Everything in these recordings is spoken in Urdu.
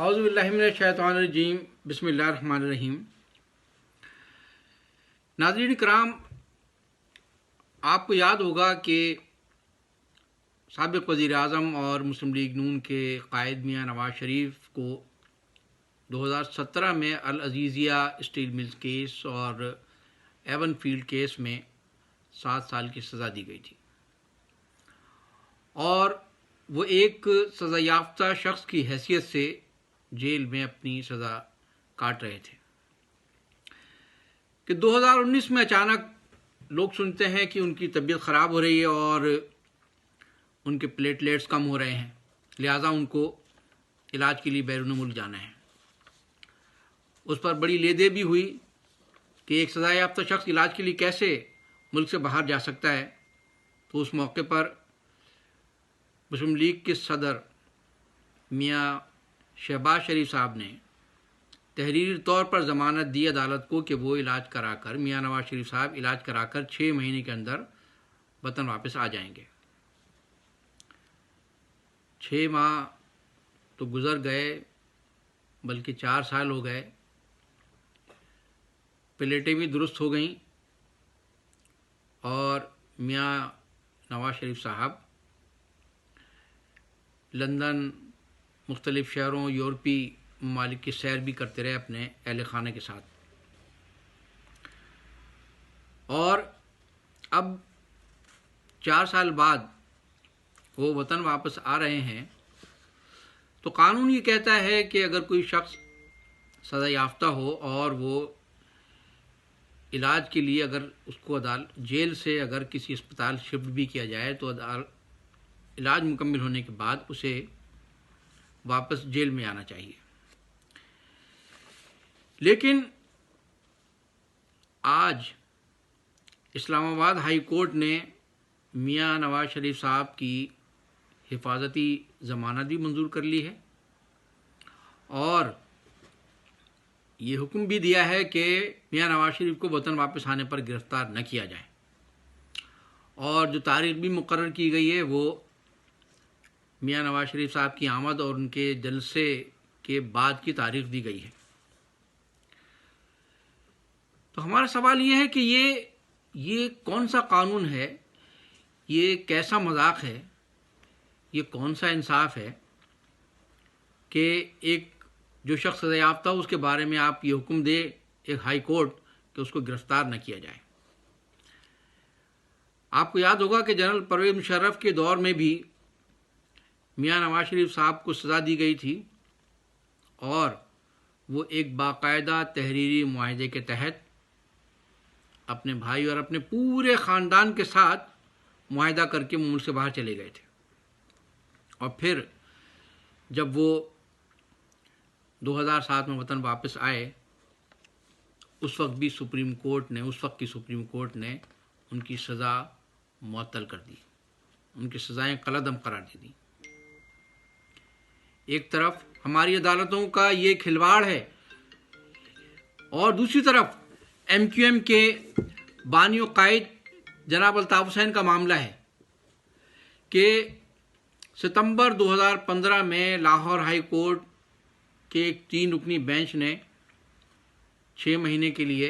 اعوذ باللہ من الشیطان الرجیم، بسم اللہ الرحمن الرحیم۔ ناظرین کرام، آپ کو یاد ہوگا کہ سابق وزیر اعظم اور مسلم لیگ نون کے قائد میاں نواز شریف کو 2017 میں العزیزیہ اسٹیل ملز کیس اور ایون فیلڈ کیس میں 7 سال کی سزا دی گئی تھی، اور وہ ایک سزا یافتہ شخص کی حیثیت سے جیل میں اپنی سزا کاٹ رہے تھے کہ 2019 میں اچانک لوگ سنتے ہیں کہ ان کی طبیعت خراب ہو رہی ہے اور ان کے پلیٹلیٹس کم ہو رہے ہیں، لہٰذا ان کو علاج کے لیے بیرون ملک جانا ہے۔ اس پر بڑی لیدے بھی ہوئی کہ ایک سزا یافتہ شخص علاج کے لیے کیسے ملک سے باہر جا سکتا ہے۔ تو اس موقع پر مسلم لیگ کے صدر میاں شہباز شریف صاحب نے تحریری طور پر ضمانت دی عدالت کو کہ وہ علاج کرا کر میاں نواز شریف صاحب علاج کرا کر 6 مہینے کے اندر وطن واپس آ جائیں گے۔ 6 ماہ تو گزر گئے، بلکہ 4 سال ہو گئے، پلیٹیں بھی درست ہو گئیں اور میاں نواز شریف صاحب لندن، مختلف شہروں، یورپی ممالک کی سیر بھی کرتے رہے اپنے اہل خانہ کے ساتھ، اور اب 4 سال بعد وہ وطن واپس آ رہے ہیں۔ تو قانون یہ کہتا ہے کہ اگر کوئی شخص سزا یافتہ ہو اور وہ علاج کے لیے اگر اس کو جیل سے اگر کسی اسپتال شفٹ بھی کیا جائے تو علاج مکمل ہونے کے بعد اسے واپس جیل میں آنا چاہیے۔ لیکن آج اسلام آباد ہائی کورٹ نے میاں نواز شریف صاحب کی حفاظتی ضمانت بھی منظور کر لی ہے اور یہ حکم بھی دیا ہے کہ میاں نواز شریف کو وطن واپس آنے پر گرفتار نہ کیا جائے، اور جو تاریخ بھی مقرر کی گئی ہے وہ میاں نواز شریف صاحب کی آمد اور ان کے جلسے کے بعد کی تاریخ دی گئی ہے۔ تو ہمارا سوال یہ ہے کہ یہ کون سا قانون ہے، یہ کیسا مذاق ہے، یہ کون سا انصاف ہے کہ ایک جو شخص سزا یافتہ ہو اس کے بارے میں آپ یہ حکم دے ایک ہائی کورٹ کہ اس کو گرفتار نہ کیا جائے۔ آپ کو یاد ہوگا کہ جنرل پرویز مشرف کے دور میں بھی میاں نواز شریف صاحب کو سزا دی گئی تھی، اور وہ ایک باقاعدہ تحریری معاہدے کے تحت اپنے بھائی اور اپنے پورے خاندان کے ساتھ معاہدہ کر کے ملک سے باہر چلے گئے تھے، اور پھر جب وہ 2007 میں وطن واپس آئے، اس وقت بھی اس وقت کی سپریم کورٹ نے ان کی سزا معطل کر دی، ان کی سزائیں کالعدم قرار دے دی۔ ایک طرف ہماری عدالتوں کا یہ کھلواڑ ہے اور دوسری طرف ایم کیو ایم کے بانی و قائد جناب الطاف حسین کا معاملہ ہے کہ ستمبر 2015 میں لاہور ہائی کورٹ کے ایک 3 رکنی بینچ نے 6 مہینے کے لیے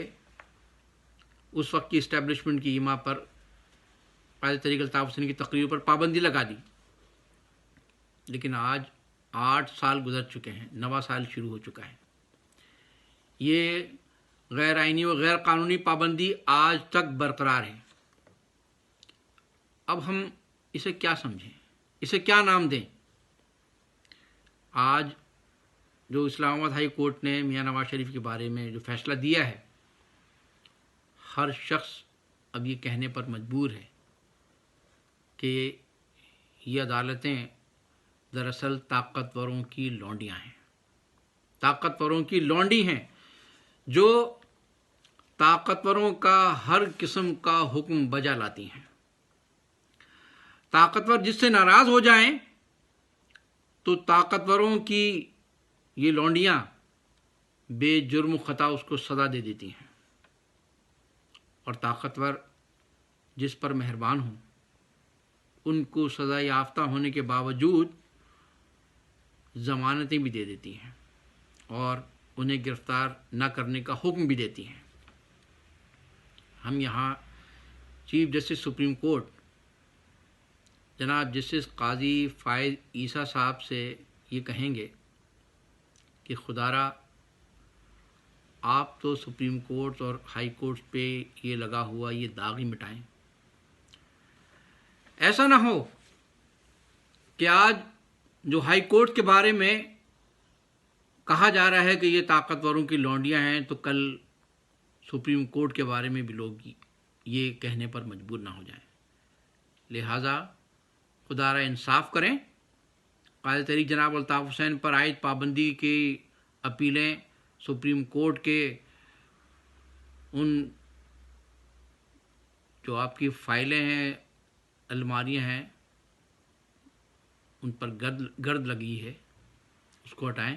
اس وقت کی اسٹیبلشمنٹ کی ایما پر قائد تحریک الطاف حسین کی تقریر پر پابندی لگا دی، لیکن آج 8 سال گزر چکے ہیں، 9واں سال شروع ہو چکا ہے۔ یہ غیر آئینی و غیر قانونی پابندی آج تک برقرار ہے۔ اب ہم اسے کیا سمجھیں، اسے کیا نام دیں؟ آج جو اسلام آباد ہائی کورٹ نے میاں نواز شریف کے بارے میں جو فیصلہ دیا ہے، ہر شخص اب یہ کہنے پر مجبور ہے کہ یہ عدالتیں دراصل طاقتوروں کی لونڈیاں ہیں، طاقتوروں کی لونڈی ہیں جو طاقتوروں کا ہر قسم کا حکم بجا لاتی ہیں۔ طاقتور جس سے ناراض ہو جائیں تو طاقتوروں کی یہ لونڈیاں بے جرم و خطا اس کو سزا دے دیتی ہیں، اور طاقتور جس پر مہربان ہوں ان کو سزا یافتہ ہونے کے باوجود ضمانتیں بھی دے دیتی ہیں۔ اور انہیں گرفتار نہ کرنے کا حکم بھی دیتی ہیں۔ ہم یہاں چیف جسٹس سپریم کورٹ جناب جسٹس قاضی فائز عیسیٰ صاحب سے یہ کہیں گے کہ خدا را آپ تو سپریم کورٹ اور ہائی کورٹ پہ یہ لگا ہوا یہ داغ ہی مٹائیں۔ ایسا نہ ہو کہ آج جو ہائی کورٹ کے بارے میں کہا جا رہا ہے کہ یہ طاقتوروں کی لونڈیاں ہیں، تو کل سپریم کورٹ کے بارے میں بھی لوگ یہ کہنے پر مجبور نہ ہو جائیں۔ لہٰذا خدا را انصاف کریں۔ قائد تحریک جناب الطاف حسین پر عائد پابندی کی اپیلیں سپریم کورٹ کے ان جو آپ کی فائلیں ہیں، الماریاں ہیں، ان پر گرد لگی ہے، اس کو ہٹائیں،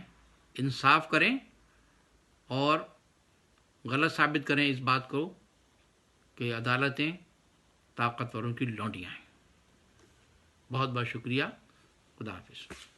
انصاف کریں اور غلط ثابت کریں اس بات کو کہ عدالتیں طاقتوروں کی لونڈیاں ہیں۔ بہت بہت شکریہ۔ خدا حافظ۔